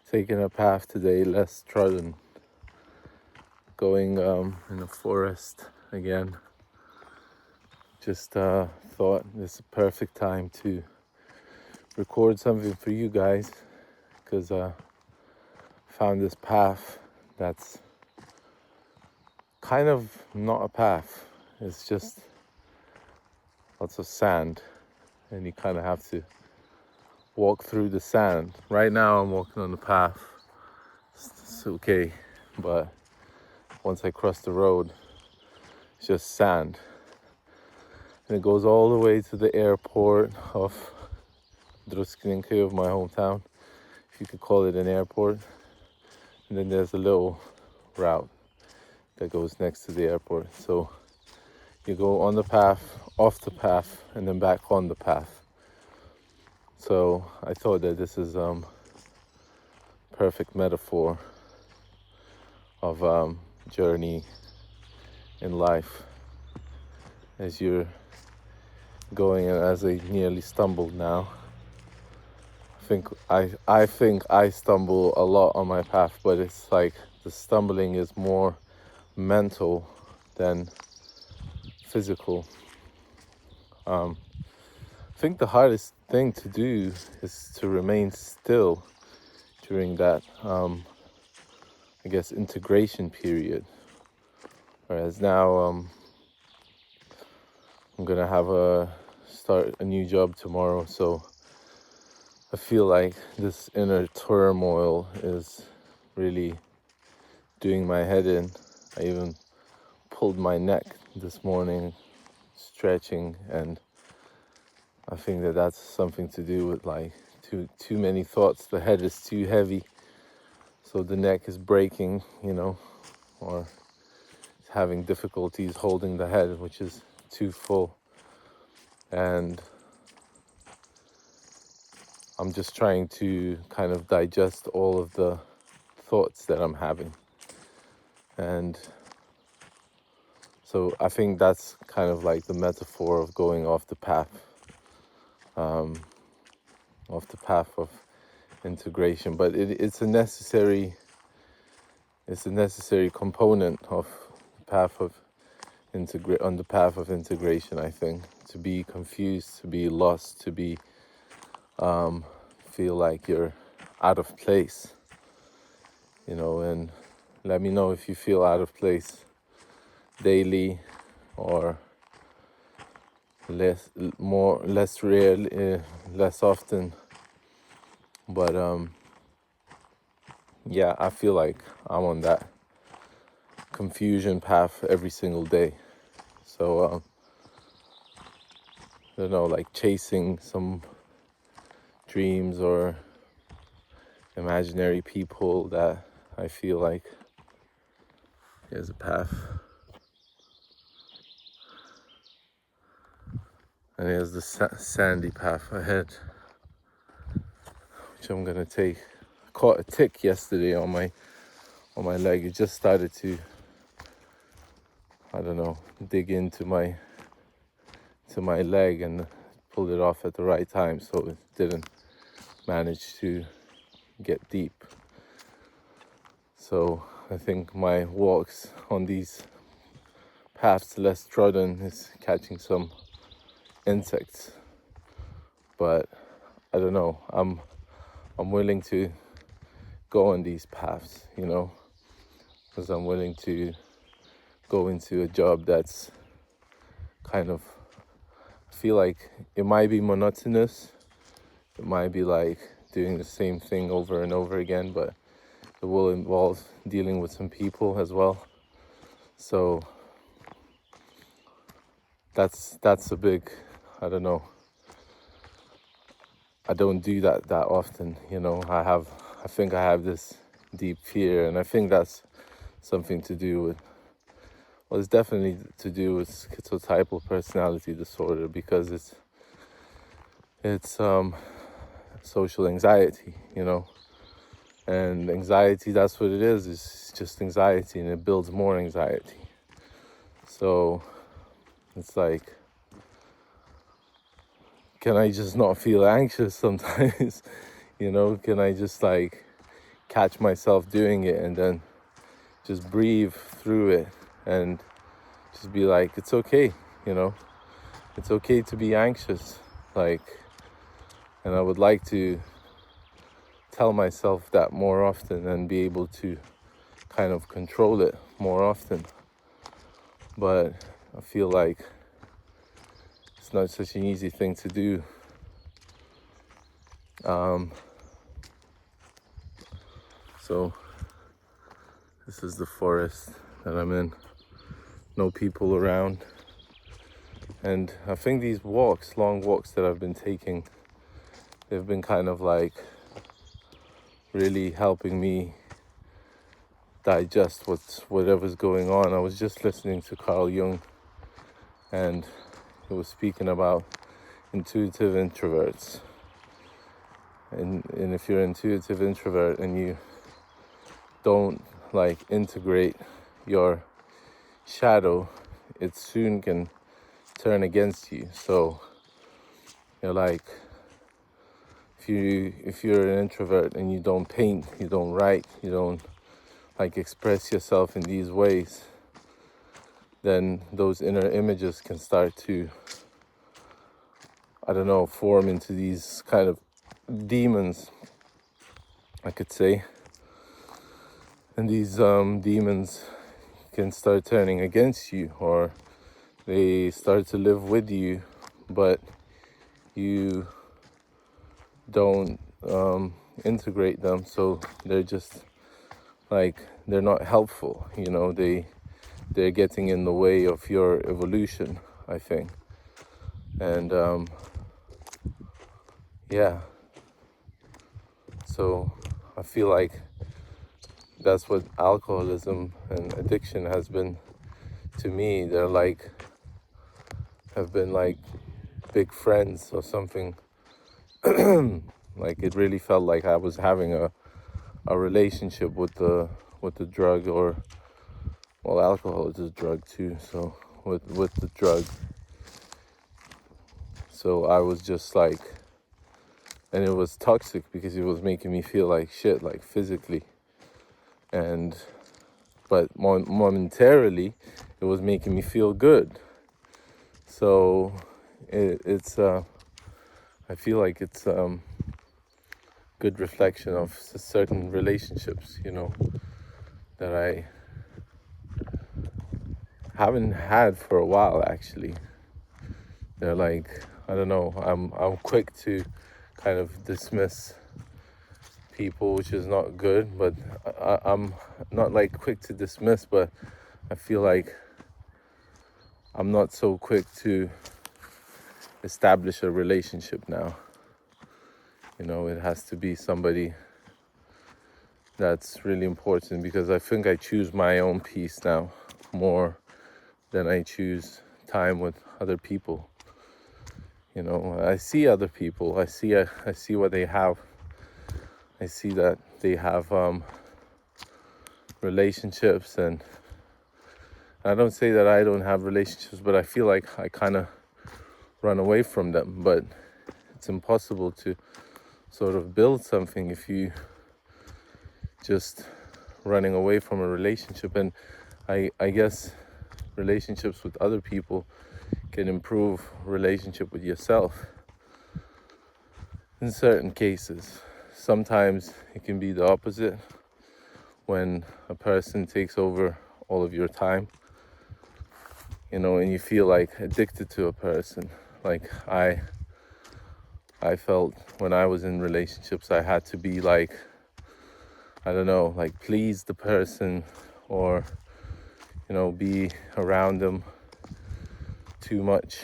taking a path today less trodden, going in the forest again. Just thought this is a perfect time to record something for you guys, because found this path that's kind of not a path. It's just lots of sand, and you kind of have to walk through the sand. Right now I'm walking on the path. It's okay, but once I cross the road, it's just sand. And it goes all the way to the airport of Druskininkai, of my hometown, if you could call it an airport. And then there's a little route that goes next to the airport. So you go on the path, off the path, and then back on the path. So I thought that this is perfect metaphor of journey in life as you're going, and as I nearly stumbled now. I think I stumble a lot on my path, but it's like the stumbling is more mental than physical. I think the hardest thing to do is to remain still during that, I guess, integration period. Whereas now I'm gonna start a new job tomorrow, so I feel like this inner turmoil is really doing my head in. I even pulled my neck this morning stretching, and I think that that's something to do with like too many thoughts. The head is too heavy, so the neck is breaking, or having difficulties holding the head, which is too full. And I'm just trying to kind of digest all of the thoughts that I'm having. And so I think that's kind of like the metaphor of going off the path of integration. But it's a necessary component of the path of on the path of integration, I think. To be confused, to be lost, to be feel like you're out of place, and let me know if you feel out of place daily, or less rarely, less often. But yeah, I feel like I'm on that confusion path every single day. So I don't know, like chasing some dreams or imaginary people that I feel like is a path. And here's the sandy path ahead, which I'm gonna take. I caught a tick yesterday on my leg. It just started to, I don't know, dig into my leg, and pulled it off at the right time, so it didn't manage to get deep. So I think my walks on these paths less trodden is catching some insects. But I don't know, I'm willing to go on these paths, because I'm willing to go into a job that's kind of, I feel like it might be monotonous. It might be like doing the same thing over and over again, but it will involve dealing with some people as well. So that's a big, I don't know. I don't do that often, I think I have this deep fear, and I think that's something to do with, well, it's definitely to do with schizotypal personality disorder, because it's social anxiety, and anxiety, that's what it is. It's just anxiety, and it builds more anxiety. So it's like, can I just not feel anxious sometimes? Can I just like catch myself doing it and then just breathe through it and just be like, it's okay, it's okay to be anxious. And I would like to tell myself that more often and be able to kind of control it more often. But I feel like it's not such an easy thing to do. So this is the forest that I'm in. No people around. And I think these long walks that I've been taking, they've been kind of like really helping me digest whatever's going on. I was just listening to Carl Jung, and he was speaking about intuitive introverts. And if you're an intuitive introvert and you don't integrate your shadow, it soon can turn against you. So you're like, if you're an introvert and you don't paint, you don't write, you don't express yourself in these ways, then those inner images can start to, form into these kind of demons, I could say. And these demons can start turning against you, or they start to live with you, but you don't integrate them, so they're just they're not helpful. They're getting in the way of your evolution, I think. And so I feel like that's what alcoholism and addiction has been to me. They're have been big friends or something. It really felt like I was having a relationship with the drug, or alcohol is a drug too, so with the drug. So I was just and it was toxic because it was making me feel like shit, physically, but momentarily it was making me feel good. So it's I feel like it's good reflection of certain relationships, that I haven't had for a while, actually. They're I don't know, I'm quick to kind of dismiss people, which is not good, but I'm not quick to dismiss, but I feel like I'm not so quick to establish a relationship now. It has to be somebody that's really important, because I think I choose my own peace now more than I choose time with other people. I see other people. I see what they have. I see that they have relationships, and I don't say that I don't have relationships, but I feel like I kind of run away from them. But it's impossible to sort of build something if you just running away from a relationship. And I guess relationships with other people can improve relationship with yourself in certain cases. Sometimes it can be the opposite, when a person takes over all of your time, and you feel addicted to a person. I felt when I was in relationships, I had to be please the person, or be around them too much.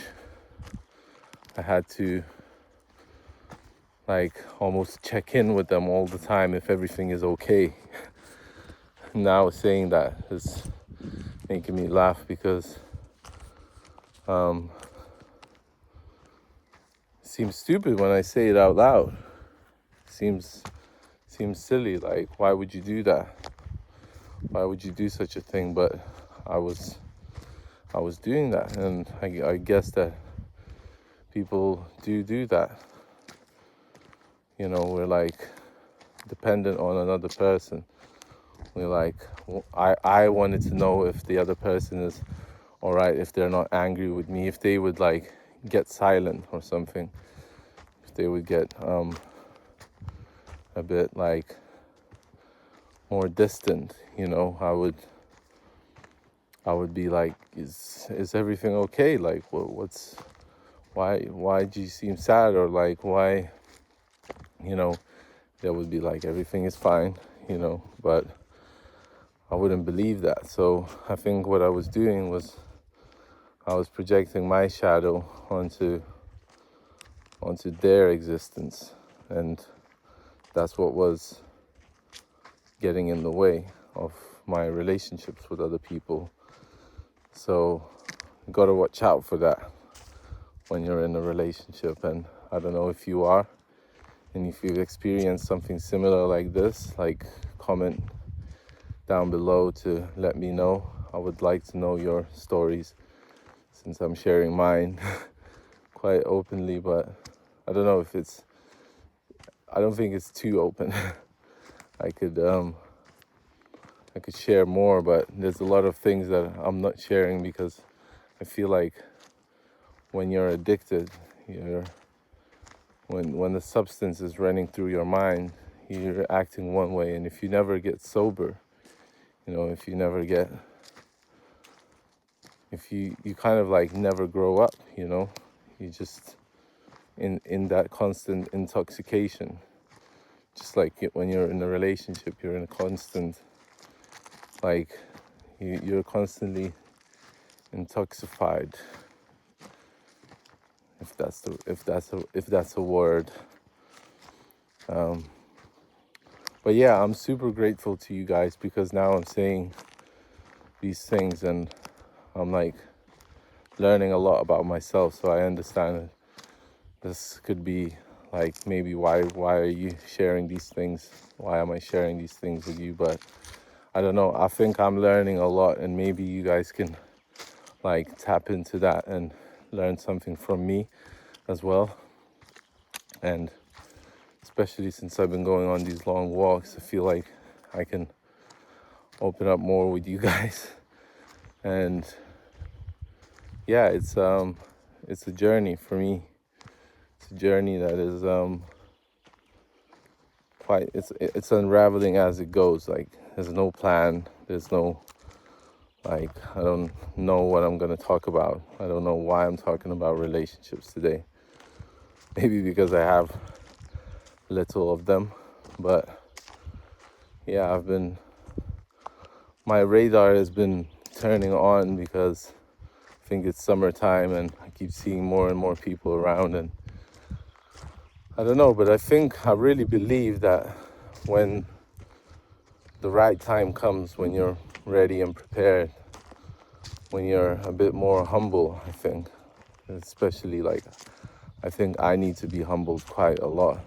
I had to almost check in with them all the time if everything is okay. Now saying that is making me laugh, because it seems stupid when I say it out loud. Seems silly. Why would you do that? Why would you do such a thing? But I was doing that, and I guess that people do that. We're dependent on another person. We're like, I wanted to know if the other person is all right, if they're not angry with me, if they would like get silent or something, if they would get a bit like more distant, I would be like, is everything okay? Like, why do you seem sad? Or like, why, they would be like, everything is fine, but I wouldn't believe that. So I think what I was doing was I was projecting my shadow onto their existence, and that's what was getting in the way of my relationships with other people. So you got to watch out for that when you're in a relationship. And I don't know if you are, and if you've experienced something similar like this, like, comment down below to let me know. I would like to know your stories, since I'm sharing mine quite openly, but I don't know if I don't think it's too open. I could share more, but there's a lot of things that I'm not sharing because I feel like when you're addicted, when the substance is running through your mind, you're acting one way. And if you never get sober, if you kind of like never grow up, you just in that constant intoxication. Just like when you're in a relationship, you're in a constant, like, you're constantly intoxicated, if that's a word. But yeah, I'm super grateful to you guys, because now I'm saying these things and I'm like learning a lot about myself. So I understand this could be like, maybe why are you sharing these things? Why am I sharing these things with you? But I don't know. I think I'm learning a lot, and maybe you guys can like tap into that and learn something from me as well. And especially since I've been going on these long walks, I feel like I can open up more with you guys. And yeah, it's a journey for me. It's a journey that is it's unraveling as it goes. Like, there's no plan, there's no, like, I don't know what I'm gonna talk about. I don't know why I'm talking about relationships today. Maybe because I have little of them, but yeah, my radar has been turning on because I think it's summertime and I keep seeing more and more people around. And I don't know, but I really believe that when the right time comes, when you're ready and prepared, when you're a bit more humble, I think, especially like, I think I need to be humbled quite a lot.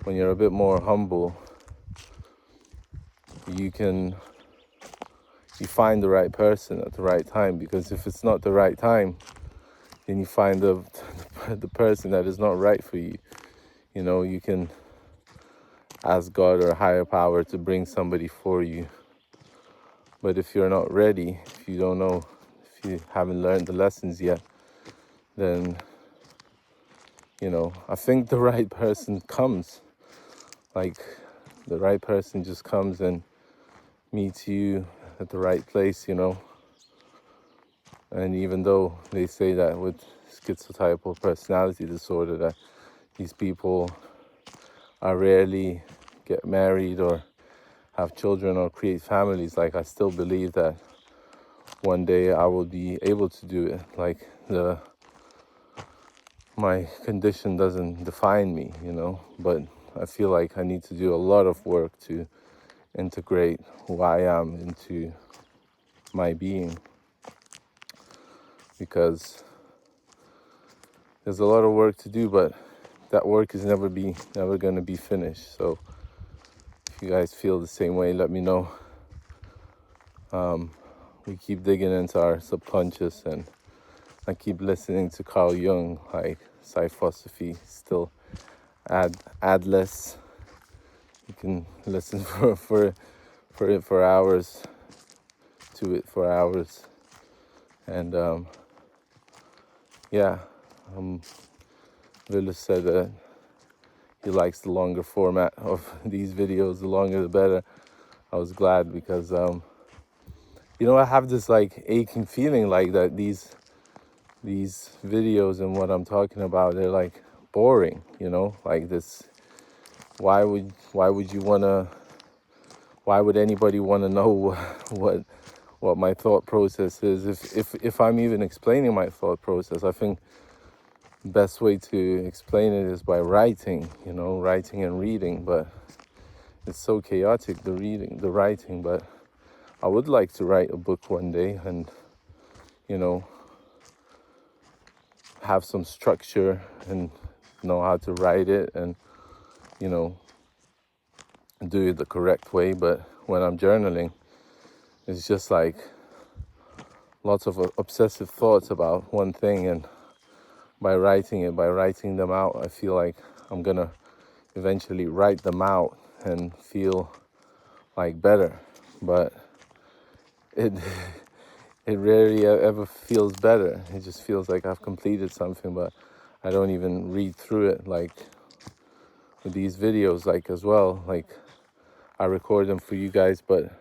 When you're a bit more humble, you find the right person at the right time. Because if it's not the right time, then you find the person that is not right for you. You can ask God or a higher power to bring somebody for you. But if you're not ready, if you don't know, if you haven't learned the lessons yet, then, I think the right person comes. Like, the right person just comes and meets you at the right place, And even though they say that with schizotypal personality disorder, that these people are rarely get married or have children or create families, like, I still believe that one day I will be able to do it. Like, my condition doesn't define me, but I feel like I need to do a lot of work to integrate who I am into my being, because there's a lot of work to do, but that work is never going to be finished. So if you guys feel the same way, let me know. We keep digging into our subconscious, and I keep listening to Carl Jung, like, psyphosophy, still add less, You can listen for hours to it for hours. And yeah, Villa said that he likes the longer format of these videos. The longer the better. I was glad because I have this like aching feeling like that these videos and what I'm talking about, they're like boring, like this. Why would anybody want to know what my thought process is if I'm even explaining my thought process? I think the best way to explain it is by writing, writing and reading, but it's so chaotic, the writing. But I would like to write a book one day and have some structure and know how to write it and do it the correct way. But when I'm journaling, it's just like lots of obsessive thoughts about one thing, and by writing them out, I feel like I'm gonna eventually write them out and feel like better. But it it rarely ever feels better. It just feels like I've completed something, but I don't even read through it. Like with these videos, like as well, like I record them for you guys, but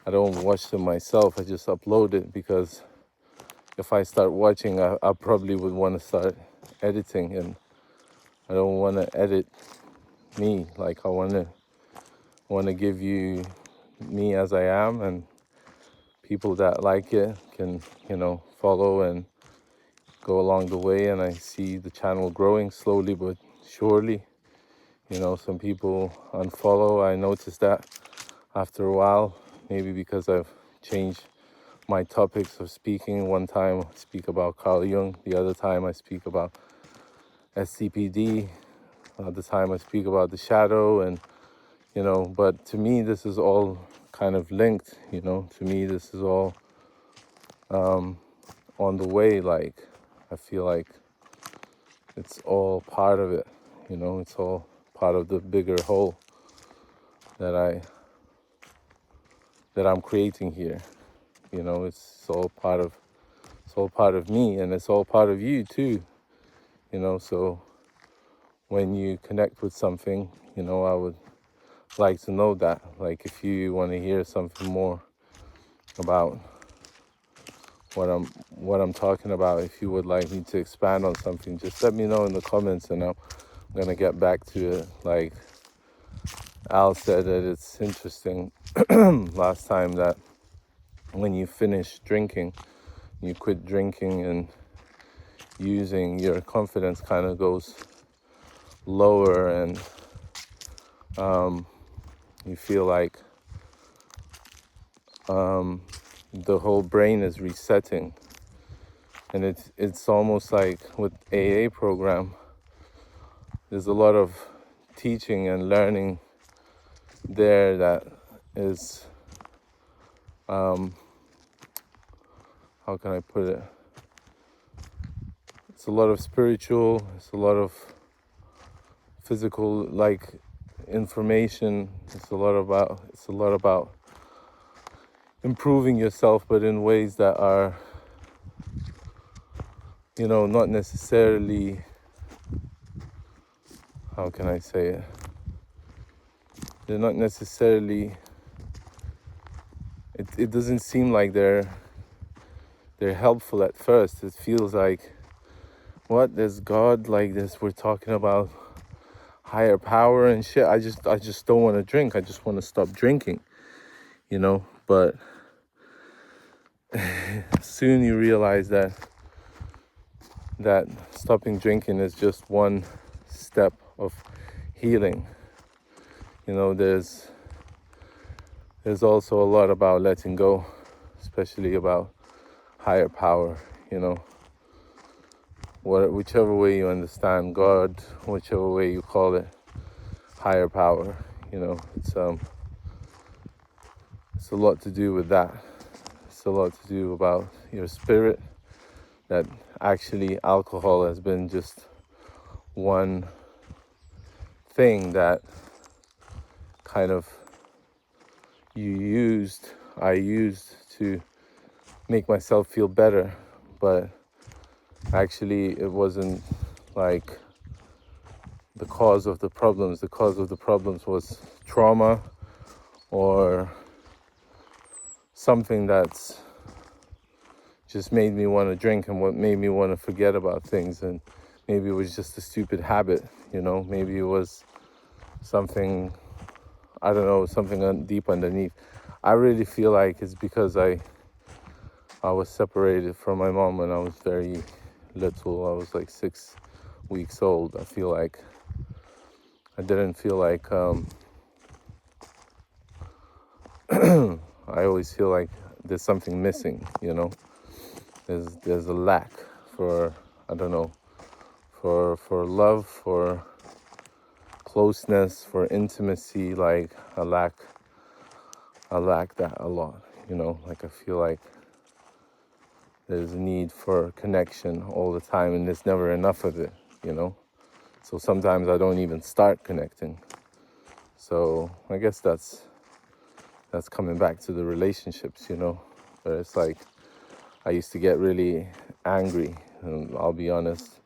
I don't watch them myself. I just upload it because if I start watching, I probably would want to start editing, and I don't want to edit me. Like I want to give you me as I am, and people that like it can follow and go along the way. And I see the channel growing slowly but surely. Some people unfollow. I noticed that after a while, maybe because I've changed my topics of speaking. One time I speak about Carl Jung, the other time I speak about STPD, the time I speak about the shadow, and but to me this is all kind of linked. To me this is all on the way. Like I feel like it's all part of it. It's all part of the bigger whole that I'm creating here. It's all part of me, and it's all part of you too. So when you connect with something, I would like to know that. Like if you want to hear something more about what I'm talking about, if you would like me to expand on something, just let me know in the comments, and I'm gonna get back to it. Like Al said that it's interesting last time that when you finish drinking, you quit drinking and using, your confidence kind of goes lower, and you feel like the whole brain is resetting. And it's almost like with AA program, there's a lot of teaching and learning there that is, how can I put it? It's a lot of spiritual, it's a lot of physical, like information. It's a lot about improving yourself, but in ways that are, not necessarily, how can I say it? They're not necessarily, it doesn't seem like they're helpful at first. It feels like, what, there's God, like this, we're talking about higher power and shit. I just don't want to drink. I just want to stop drinking, but soon you realize that stopping drinking is just one step of healing. There's also a lot about letting go, especially about higher power, whichever way you understand God, whichever way you call it, higher power, it's a lot to do with that. It's a lot to do about your spirit, that actually alcohol has been just one thing that kind of I used to make myself feel better, but actually it wasn't like the cause of the problems. The cause of the problems was trauma or something that's just made me want to drink, and what made me want to forget about things. And maybe it was just a stupid habit, maybe it was something, I don't know, something deep underneath. I really feel like it's because I was separated from my mom when I was very little. I was like 6 weeks old. I feel like I didn't feel like I always feel like there's something missing, there's a lack for, I don't know, for love, for closeness, for intimacy. Like I lack that a lot, like I feel like there's a need for connection all the time, and there's never enough of it, so sometimes I don't even start connecting. So I guess that's coming back to the relationships, but it's like I used to get really angry, and I'll be honest,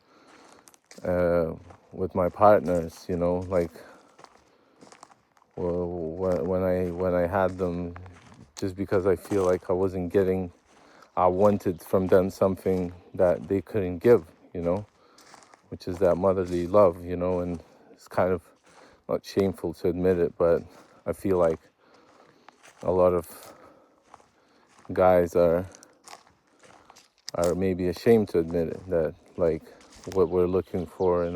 with my partners, like when I had them, just because I feel like I wanted from them something that they couldn't give, which is that motherly love, and it's kind of not shameful to admit it, but I feel like a lot of guys are maybe ashamed to admit it, that like what we're looking for in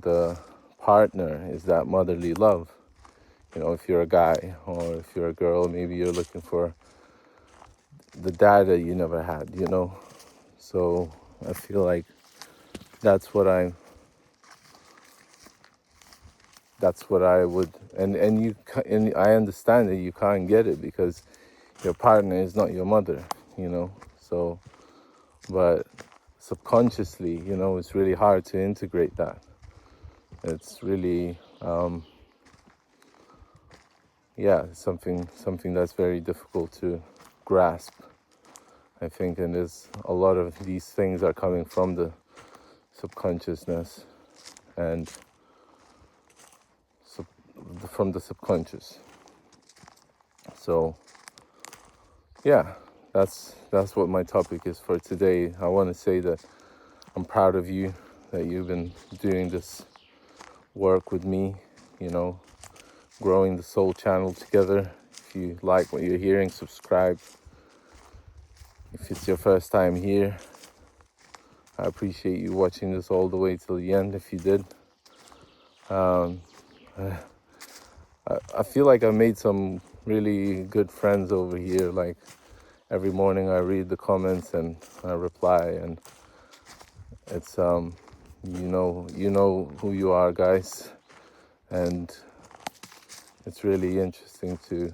the partner is that motherly love. If you're a guy or if you're a girl, maybe you're looking for the dad that you never had, So I feel like that's what I would, and I understand that you can't get it because your partner is not your mother, So, but subconsciously, it's really hard to integrate that. It's really, something that's very difficult to grasp, I think. And there's a lot of these things are coming from the subconsciousness and from the subconscious. So yeah, that's what my topic is for today. I want to say that I'm proud of you, that you've been doing this work with me, growing the soul channel together. If you like what you're hearing, subscribe. If it's your first time here, I appreciate you watching this all the way till the end. If you did, I feel like I made some really good friends over here. Like every morning I read the comments and I reply, and it's you know who you are, guys, and it's really interesting to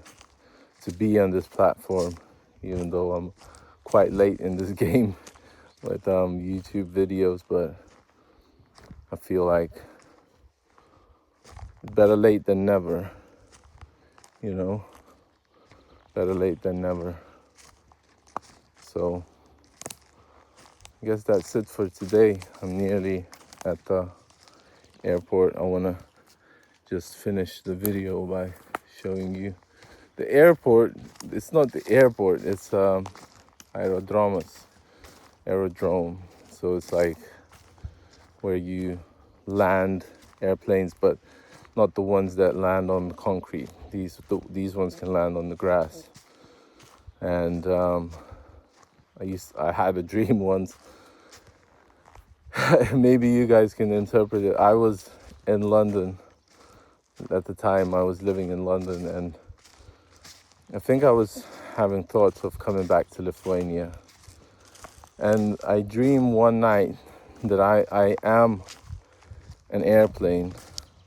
be on this platform, even though I'm quite late in this game with YouTube videos, but I feel like better late than never, better late than never. So I guess that's it for today. I'm nearly at the airport. I want to just finish the video by showing you the airport. It's not the airport, it's aerodrome. So it's like where you land airplanes, but not the ones that land on the concrete. These ones can land on the grass. And I had a dream once. Maybe you guys can interpret it. I was in London at the time. I was living in London, and I think I was having thoughts of coming back to Lithuania. And I dreamed one night that I am an airplane,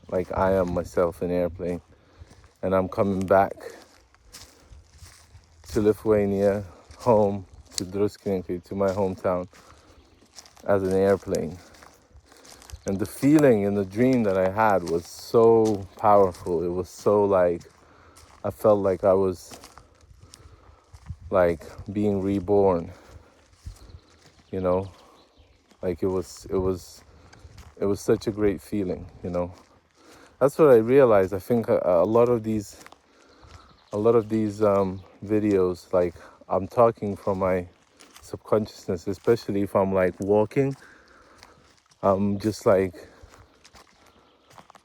like I am myself an airplane, and I'm coming back to Lithuania, home, to Druskininkai, to my hometown, as an airplane. And the feeling in the dream that I had was so powerful. It was so like, I felt like I was like being reborn, you know, like it was such a great feeling, you know. That's what I realized. I think a lot of these videos, like I'm talking from my subconsciousness, especially if I'm like walking. I'm just like,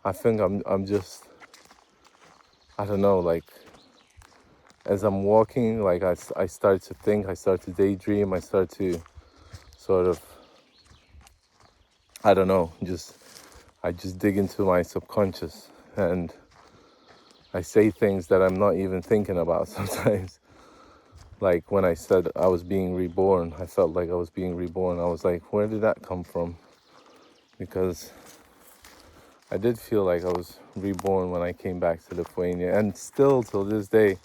I think I'm just, I don't know, like as I'm walking, like I start to think, I start to daydream, I start to sort of, I don't know, I just dig into my subconscious and I say things that I'm not even thinking about sometimes. Like when I said I was being reborn, I felt like I was being reborn. I was like, where did that come from? Because I did feel like I was reborn when I came back to Lithuania. And still till this day,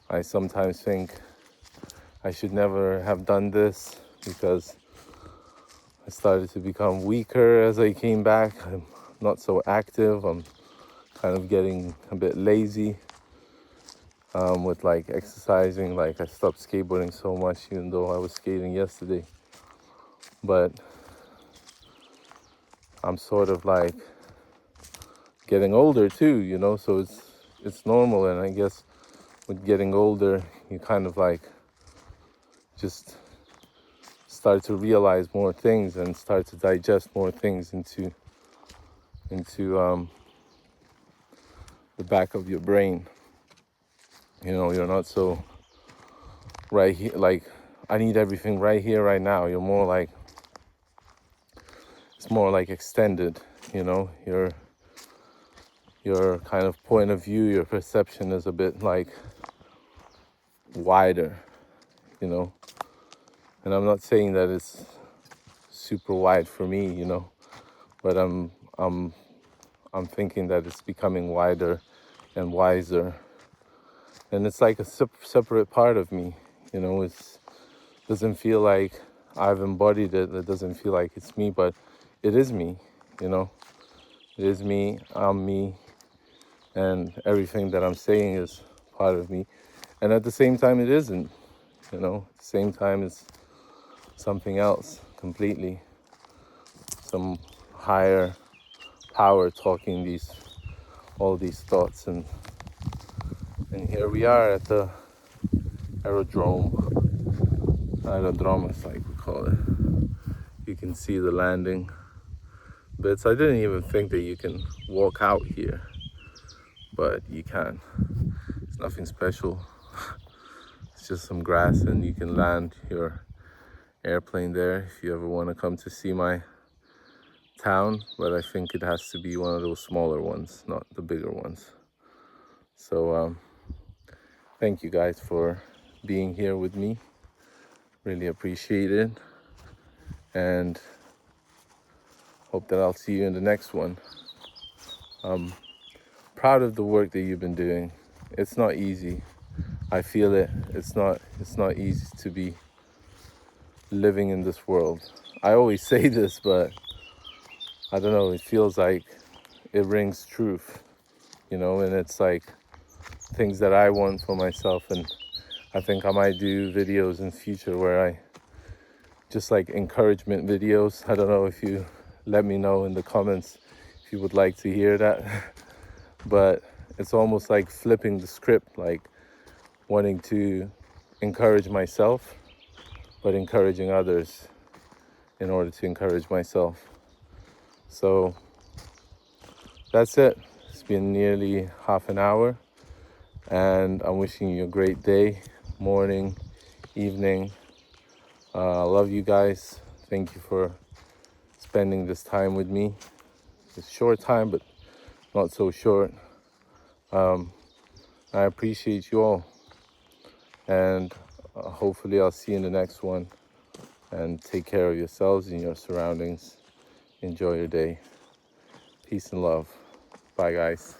I sometimes think I should never have done this because I started to become weaker as I came back. I'm not so active. I'm kind of getting a bit lazy with like exercising. Like I stopped skateboarding so much, even though I was skating yesterday. But I'm sort of like getting older too, you know, so it's normal. And I guess with getting older, you kind of like just start to realize more things and start to digest more things into the back of your brain. You know, you're not so right here, like I need everything right here, right now. You're more like, it's more like extended, you know, your kind of point of view, your perception is a bit like wider, you know. And I'm not saying that it's super wide for me, you know, but I'm thinking that it's becoming wider and wiser. And it's like a separate part of me, you know. It doesn't feel like I've embodied it. It doesn't feel like it's me, but it is me, you know. It is me, I'm me, and everything that I'm saying is part of me. And at the same time, it isn't, you know. At the same time, it's something else completely. Some higher power talking all these thoughts. And here we are at the aerodrome is like we call it. You can see the landing bits. I didn't even think that you can walk out here, but you can. It's nothing special. It's just some grass and you can land your airplane there if you ever want to come to see my town. But I think it has to be one of those smaller ones, not the bigger ones. So thank you guys for being here with me. Really appreciate it. And hope that I'll see you in the next one. I'm proud of the work that you've been doing. It's not easy. I feel it. It's not easy to be living in this world. I always say this, but I don't know, it feels like it rings truth, you know, and it's like things that I want for myself. And I think I might do videos in future where I just like encouragement videos. I don't know if you let me know in the comments if you would like to hear that. But it's almost like flipping the script, like wanting to encourage myself, but encouraging others in order to encourage myself. So that's it. It's been nearly half an hour, and I'm wishing you a great day, morning, evening. I love you guys. Thank you for spending this time with me. It's short time, but not so short. I appreciate you all, and hopefully I'll see you in the next one. And take care of yourselves and your surroundings. Enjoy your day. Peace and love. Bye, guys.